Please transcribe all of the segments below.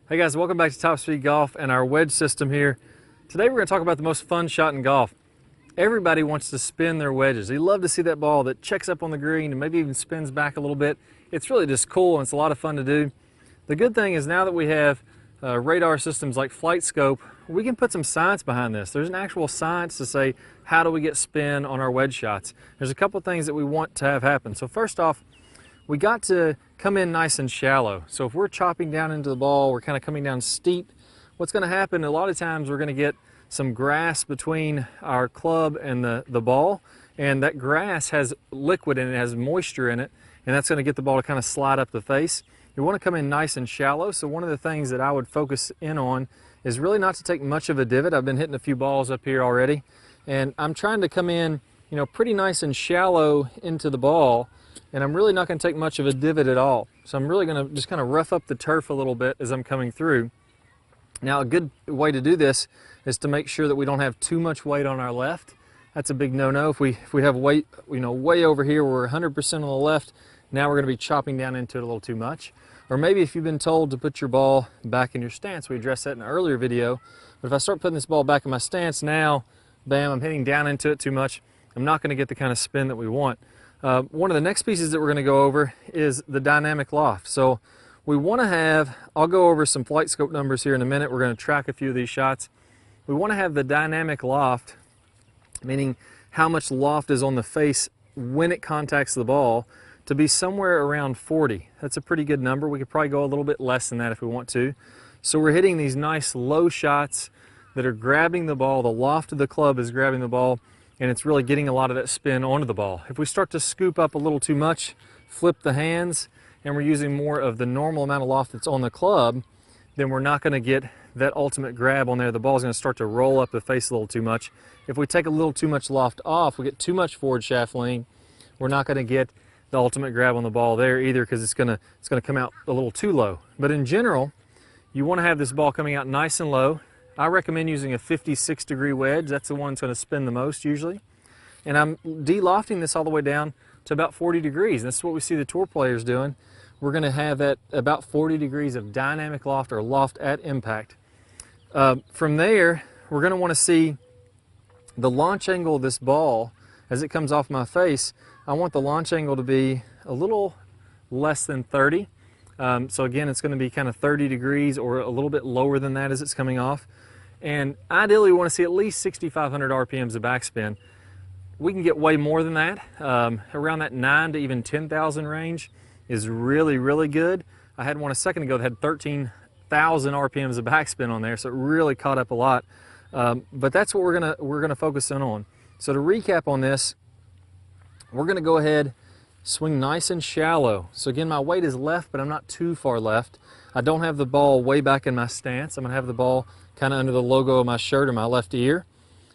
Hey guys, welcome back to Top Speed Golf and our wedge system here. Today we're going to talk about the most fun shot in golf. Everybody wants to spin their wedges. They love to see that ball that checks up on the green and maybe even spins back a little bit. It's really just cool and it's a lot of fun to do. The good thing is now that we have radar systems like Flight Scope, we can put some science behind this. There's an actual science to say how do we get spin on our wedge shots. There's a couple things that we want to have happen. So first off, we got to come in nice and shallow. So if we're chopping down into the ball, we're kind of coming down steep, what's going to happen a lot of times we're going to get some grass between our club and the ball, and that grass has liquid in it, has moisture in it, and that's going to get the ball to kind of slide up the face. You want to come in nice and shallow, so one of the things that I would focus in on is really not to take much of a divot. I've been hitting a few balls up here already, and I'm trying to come in, pretty nice and shallow into the ball, and I'm really not going to take much of a divot at all. So I'm really going to just kind of rough up the turf a little bit as I'm coming through. Now a good way to do this is to make sure that we don't have too much weight on our left. That's a big no-no. If we have weight, way over here, we're 100% on the left, now we're going to be chopping down into it a little too much. Or maybe if you've been told to put your ball back in your stance, we addressed that in an earlier video, but if I start putting this ball back in my stance now, bam, I'm hitting down into it too much, I'm not going to get the kind of spin that we want. One of the next pieces that we're going to go over is the dynamic loft. So we want to have, I'll go over some Flight Scope numbers here in a minute. We're going to track a few of these shots. We want to have the dynamic loft, meaning how much loft is on the face when it contacts the ball, to be somewhere around 40. That's a pretty good number. We could probably go a little bit less than that if we want to. So we're hitting these nice low shots that are grabbing the ball. The loft of the club is grabbing the ball, and it's really getting a lot of that spin onto the ball. If we start to scoop up a little too much, flip the hands, and we're using more of the normal amount of loft that's on the club, then we're not going to get that ultimate grab on there. The ball's going to start to roll up the face a little too much. If we take a little too much loft off, we get too much forward shaft lean, we're not going to get the ultimate grab on the ball there either, because it's going to come out a little too low. But in general, you want to have this ball coming out nice and low. I recommend using a 56-degree wedge. That's the one that's going to spin the most usually. And I'm de-lofting this all the way down to about 40 degrees. That's what we see the tour players doing. We're going to have that about 40 degrees of dynamic loft, or loft at impact. From there, we're going to want to see the launch angle of this ball as it comes off my face. I want the launch angle to be a little less than 30. So again, it's going to be kind of 30 degrees or a little bit lower than that as it's coming off. And ideally, we want to see at least 6,500 RPMs of backspin. We can get way more than that. Around that 9 to even 10,000 range is really, really good. I had one a second ago that had 13,000 RPMs of backspin on there, so it really caught up a lot. But that's what we're gonna focus in on. So to recap on this, we're gonna go ahead, swing nice and shallow. So again, my weight is left, but I'm not too far left. I don't have the ball way back in my stance. I'm gonna have the ball kind of under the logo of my shirt or my left ear.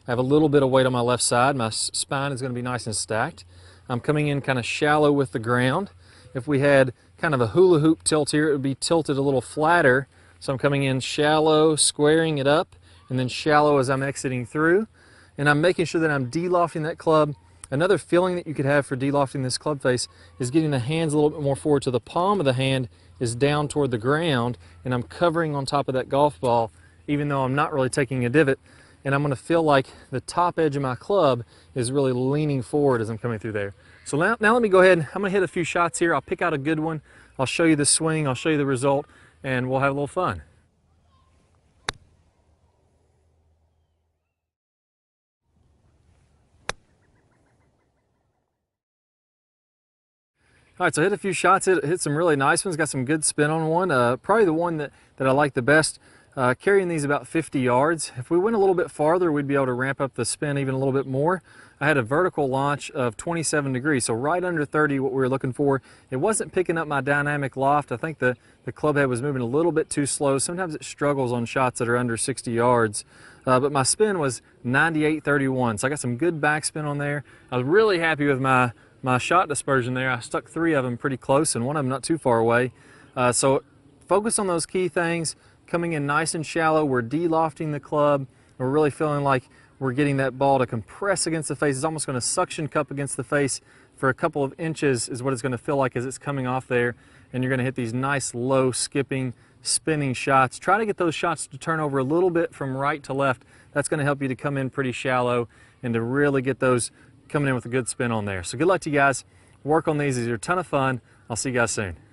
I have a little bit of weight on my left side. My spine is going to be nice and stacked. I'm coming in kind of shallow with the ground. If we had kind of a hula hoop tilt here, it would be tilted a little flatter. So I'm coming in shallow, squaring it up, and then shallow as I'm exiting through. And I'm making sure that I'm de-lofting that club. Another feeling that you could have for de-lofting this club face is getting the hands a little bit more forward, to the palm of the hand is down toward the ground, and I'm covering on top of that golf ball, even though I'm not really taking a divot. And I'm going to feel like the top edge of my club is really leaning forward as I'm coming through there. So now let me go ahead, I'm going to hit a few shots here. I'll pick out a good one. I'll show you the swing, I'll show you the result, and we'll have a little fun. All right, so I hit a few shots, hit some really nice ones, got some good spin on one. Probably the one that I like the best. Carrying these about 50 yards. If we went a little bit farther, we'd be able to ramp up the spin even a little bit more. I had a vertical launch of 27 degrees, so right under 30, what we were looking for. It wasn't picking up my dynamic loft. I think the club head was moving a little bit too slow. Sometimes it struggles on shots that are under 60 yards. But my spin was 98.31, so I got some good backspin on there. I was really happy with my shot dispersion there. I stuck 3 of them pretty close and one of them not too far away. So focus on those key things. Coming in nice and shallow, we're de-lofting the club. We're really feeling like we're getting that ball to compress against the face. It's almost going to suction cup against the face for a couple of inches is what it's going to feel like as it's coming off there, and you're going to hit these nice low skipping, spinning shots. Try to get those shots to turn over a little bit from right to left. That's going to help you to come in pretty shallow and to really get those coming in with a good spin on there. So good luck to you guys. Work on these. These are a ton of fun. I'll see you guys soon.